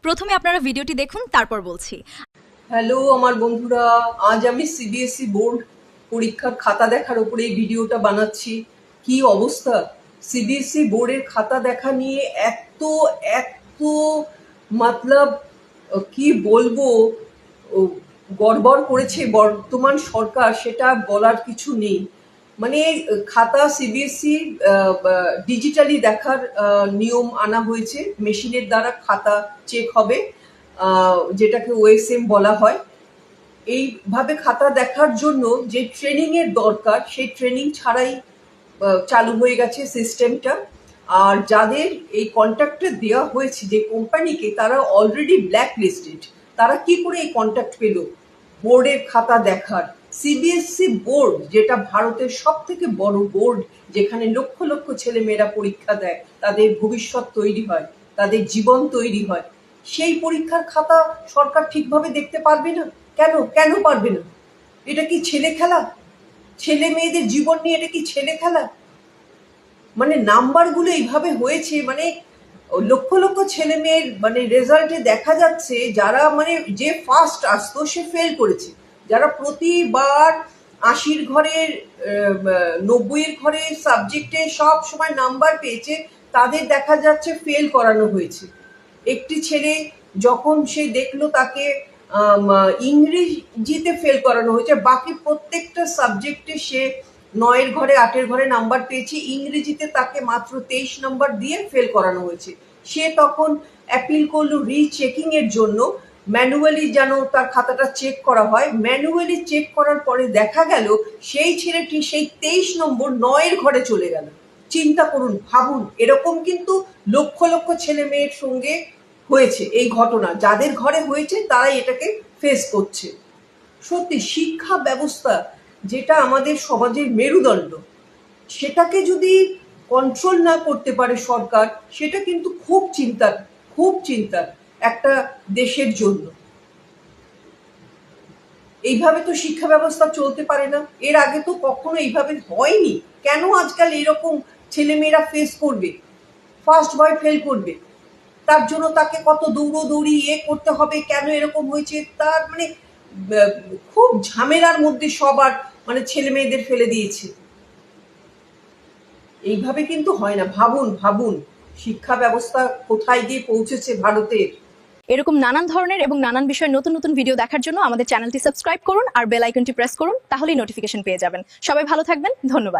প্রথমে আপনারা ভিডিওটি দেখুন, তারপর বলছি। হ্যালো আমার বন্ধুরা, আজ আমি সিবিএসই বোর্ড পরীক্ষার খাতা দেখার উপরে এই ভিডিওটা বানাচ্ছি। কি অবস্থা! সিবিএসই বোর্ডের খাতা দেখা নিয়ে এত এত মতলব কি বলবো, গড়বড় করেছে বর্তমান সরকার, সেটা বলার কিছু নেই। মানে খাতা সিবিএসই ডিজিটালি দেখার নিয়ম আনা হয়েছে, মেশিনের দ্বারা খাতা চেক হবে, যেটাকে ওএসএম বলা হয়। এইভাবে খাতা দেখার জন্য যে ট্রেনিংয়ের দরকার, সেই ট্রেনিং ছাড়াই চালু হয়ে গেছে সিস্টেমটা। আর যাদের এই কন্ট্রাক্টে দেওয়া হয়েছে যে কোম্পানিকে, তারা অলরেডি ব্ল্যাক লিস্টেড। তারা কি করে এই কন্ট্রাক্ট পেল বোর্ডের খাতা দেখার? সিবিএসই বোর্ড, যেটা ভারতের সব থেকে বড় বোর্ড, যেখানে লক্ষ লক্ষ ছেলেমেয়েরা পরীক্ষা দেয়, তাদের ভবিষ্যৎ তৈরি হয়, তাদের জীবন তৈরি হয়, সেই পরীক্ষার খাতা সরকার ঠিকভাবে দেখতে পারবে না? কেন কেন পারবে না? এটা কি ছেলে খেলা? ছেলে মেয়েদের জীবন নিয়ে এটা কি ছেলে খেলা? মানে নাম্বারগুলো এইভাবে হয়েছে, মানে লক্ষ লক্ষ ছেলে মেয়ের মানে রেজাল্টে দেখা যাচ্ছে, যারা মানে যে ফার্স্ট আসতো সে ফেল করেছে, যারা প্রতিবার 80-র ঘরের 90-এর ঘরের সাবজেক্টে সব সময় নাম্বার পেয়েছে, তাদের দেখা যাচ্ছে ফেল করানো হয়েছে। একটি ছেলে যখন সে দেখলো তাকে ইংরেজিতে ফেল করানো হয়েছে, বাকি প্রত্যেকটা সাবজেক্টে সে 9-এর ঘরে 8-এর ঘরে নাম্বার পেয়েছে, ইংরেজিতে তাকে মাত্র 23 নম্বর দিয়ে ফেল করানো হয়েছে। সে তখন অ্যাপিল করলো রিচেকিং এর জন্য, ম্যানুয়ালি যেন তার খাতাটা চেক করা হয়। ম্যানুয়ালি চেক করার পরে দেখা গেল সেই ছেলেটি সেই 23 নম্বর 9-এর ঘরে চলে গেল। চিন্তা করুন, ভাবুন, এরকম কিন্তু লক্ষ লক্ষ ছেলে মেয়ের সঙ্গে হয়েছে এই ঘটনা। যাদের ঘরে হয়েছে তারাই এটাকে ফেস করছে। সত্যি শিক্ষা ব্যবস্থা, যেটা আমাদের সমাজের মেরুদণ্ড, সেটাকে যদি কন্ট্রোল না করতে পারে সরকার, সেটা কিন্তু খুব চিন্তার একটা দেশের জন্য। এইভাবে তো শিক্ষা ব্যবস্থা চলতে পারে না। এর আগে তো কখনো এইভাবে হয়নি। কেন আজকাল এরকম ছেলেমেয়েরা ফেস করবে, ফার্স্ট বয় ফেল করবে? তার জন্য তাকে কত দৌড়ি করতে হবে, কেন এরকম হয়েছে, তার মানে খুব ঝামেলার মধ্যে সবার মানে ছেলে মেয়েদের ফেলে দিয়েছে। এইভাবে কিন্তু হয় না। ভাবুন শিক্ষা ব্যবস্থা কোথায় গিয়ে পৌঁছেছে ভারতের। এরকম নানান ধরনের এবং নানান বিষয়ের নতুন নতুন ভিডিও দেখার জন্য আমাদের চ্যানেলটি সাবস্ক্রাইব করুন আর বেল আইকনটি প্রেস করুন, তাহলেই নোটিফিকেশন পেয়ে যাবেন। সবাই ভালো থাকবেন, ধন্যবাদ।